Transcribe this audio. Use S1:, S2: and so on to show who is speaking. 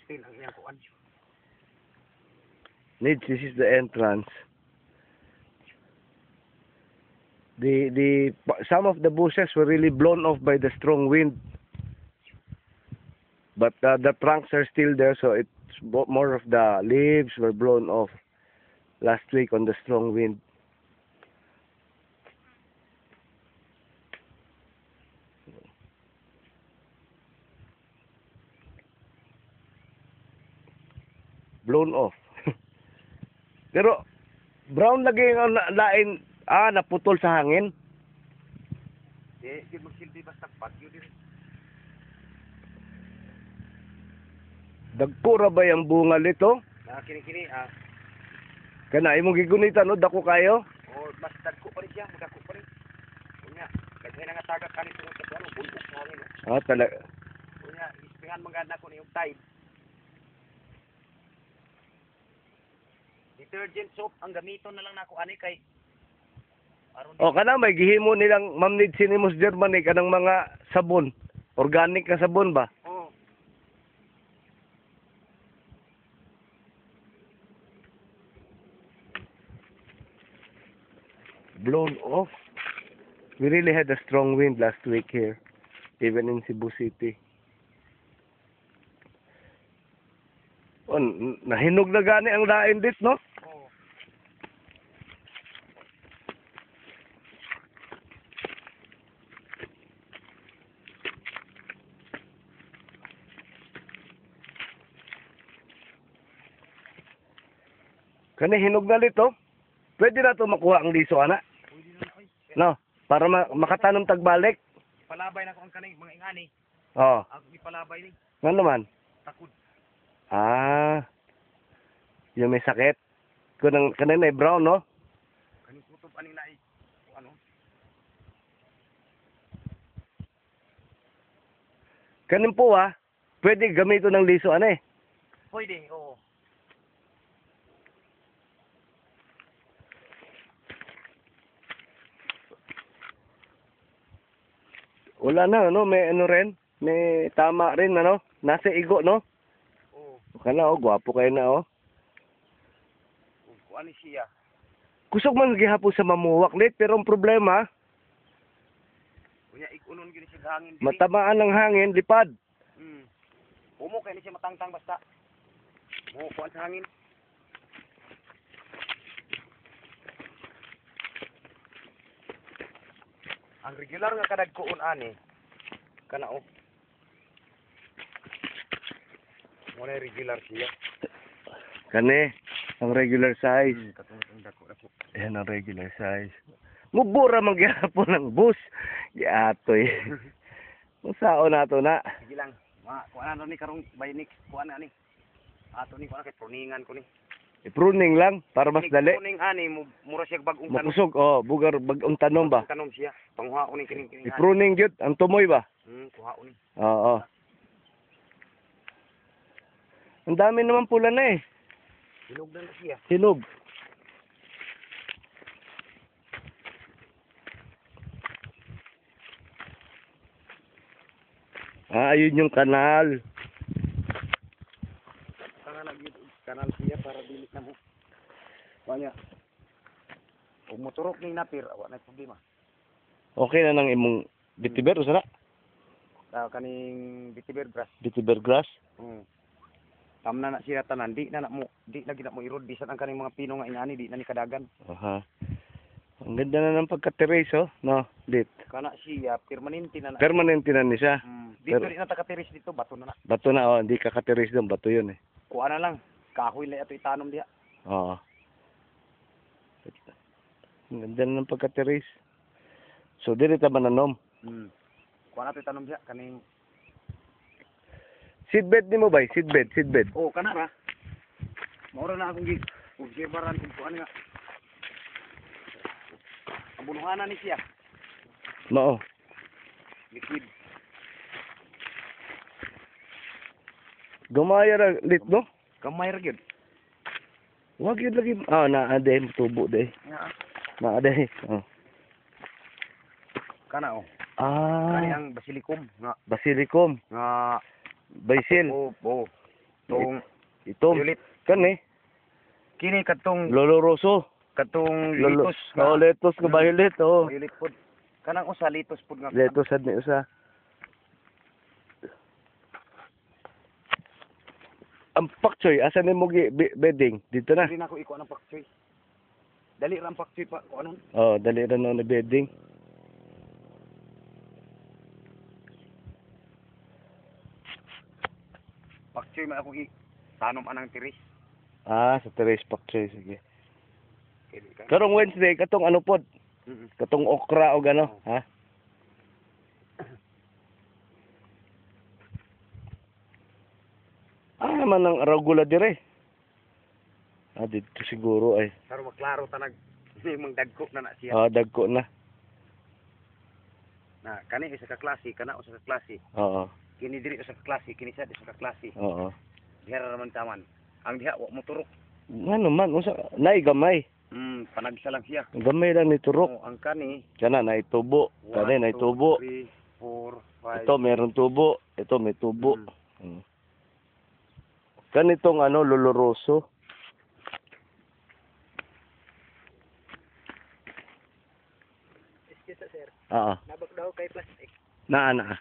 S1: Still ang iyang kuan.
S2: Needs, this is the entrance. Some of the bushes were really blown off by the strong wind. But the trunks are still there, so it's more of the leaves were blown off last week on the strong wind. Blown off. Pero brown lagi ang lain naputol sa hangin.
S1: Di magsilbi basta bagyo din.
S2: Dagko ra ba yung bunga nito?
S1: Kini
S2: Kana imong gigunitan no dako kayo?
S1: o mas dagko pa rin siya, magdako pa rin. Kunya, kaya nga tagak kani tungod sa ano, bulbok na rin.
S2: Talaga.
S1: Kunya, ispingan maganda ko na yung tide. Detergent soap ang gamiton na lang nako ani kay
S2: Kana may gihimo nilang Ma'am Nid Sinimos Germany kanang mga sabon. Organic na sabon ba?
S1: oh.
S2: Blown off. We really had a strong wind last week here, even in Cebu City. Nahinog na gani ang lain dit, no?
S1: Oh.
S2: Kani hinog na dito. Pwede na ito makuha ang liso, ana?
S1: Pwede na oy.
S2: No? Para makatanom tagbalik.
S1: Palabay na ko ang kanay mga ingani.
S2: Oh.
S1: Ako ipalabay ni
S2: Ano naman?
S1: takod.
S2: Yung may sakit. Kanina brown, no?
S1: Kaning kutob ani na ano?
S2: Kanin po, pwede gamitin ng liso, ano eh?
S1: Pwede, oo.
S2: Wala na, ano? May ano rin? May tama rin, ano? Nasa igo, no?
S1: Oo.
S2: Kana, gwapo kayo na,
S1: Kuan ni siya.
S2: Kusog man gihapon sa mamuwak, lit. Pero ang problema,
S1: Kunya ikunon gini siya hangin.
S2: matamaan ng hangin, lipad.
S1: Umo kay ni siya matangtang basta. Mo kuan sa hangin. Ang regular nga kadagkoon ani kana Wala regular siya.
S2: Kani, ang regular size.
S1: Katong dako.
S2: Ayan ang regular size. Mubura man gihapon ng bus. Giatoy. Kung sao na to na.
S1: Sige lang. Kuan ano ni karong baynik, kuan ani. Ato ni kuan kay pruningan ko ni.
S2: I-pruning lang para mas dali.
S1: Pruning ani mura siya bagong tanom.
S2: Makusog, bugar bagong tanom ba?
S1: Tanom siya. Panghuha ko ni kining.
S2: I-pruning gyud ang tumoy ba?
S1: Kuha ko ni.
S2: Oo. Ang dami naman pula na eh.
S1: Hinog na siya.
S2: Hinog. Ayun yung kanal.
S1: Kanal siya para dili na mo. Kanya. Ug motorok ning napir, wa na problema.
S2: Okay na nang imong bitiber usara?
S1: Kaning bitiber grass.
S2: Bitiber grass?
S1: Tamna na siya tanan, di lagi na mo irod bisan ang kaning mga pino nga ingani di na ni kadagan.
S2: Aha. Ang ganda na ng pagka-terrace, no? Dit.
S1: Kana siya permanente na.
S2: Permanente na ni siya.
S1: Dito di na taka-terrace dito, bato na na.
S2: Bato na, hindi ka ka-terrace doon, bato yun eh.
S1: Kuha na lang, kahoy lang ito itanom diha.
S2: Oo. Ang ganda na ng pagka-terrace. So, dili ta mananom.
S1: Kuha na ito itanom diha kaning
S2: Seedbed ni mo ba? Seedbed.
S1: kana ra. Maura na akong gig. Ug sibaran kung kuan nga. Abunuhan na ni siya.
S2: Mao.
S1: Liquid.
S2: Gumaya ra lit, no?
S1: Kamay ra gyud.
S2: Wag yun lagi. Naade, tubo de. Naade.
S1: Kana Kani
S2: Ah,
S1: ang basilicum nga
S2: basilicum.
S1: nga
S2: Basil.
S1: Oo.
S2: May Itom.
S1: Violet.
S2: Kani,
S1: Kini katong
S2: loloroso.
S1: litos
S2: Oh, letos nga violet, oh.
S1: Violet pod. Kanang usa litos pod nga.
S2: Letos sad ni usa. Ang pakchoy, asa ni mo bedding? Dito na.
S1: Dili na ko iko ng pakchoy. Dali ra ang pakchoy pa ko anon.
S2: Oh, dali ra na bedding.
S1: Pakchoy man ako tanom anang tiris.
S2: Ah, sa Teres pakchoy, sige.
S1: Kini ka.
S2: Karong Wednesday, katong ano pod?
S1: Mm.
S2: Katong okra o gano, ha? Ah, man ang arugula dire. Ah, dito siguro ay.
S1: Pero maklaro tanag imong dagko na siya.
S2: Ah, dagko na.
S1: Na kani isa ka klase, kana usa ka klase.
S2: Oo.
S1: Kini diri usa ka klase, kini sad usa ka klase.
S2: Oo.
S1: Diha ra man taman. Ang diha wa mo turok.
S2: Ano man, usa nay gamay.
S1: Panagsa lang siya.
S2: Gamay lang ni turok.
S1: Oh, ang kani
S2: Kana nay tubo. Kana nay tubo.
S1: 3, 4, 5.
S2: Ito meron tubo. Ito may tubo. Mm. Ganitong ano, loloroso.
S1: Excuse sir.
S2: Oo.
S1: Nabak daw kay plastic.
S2: Naa.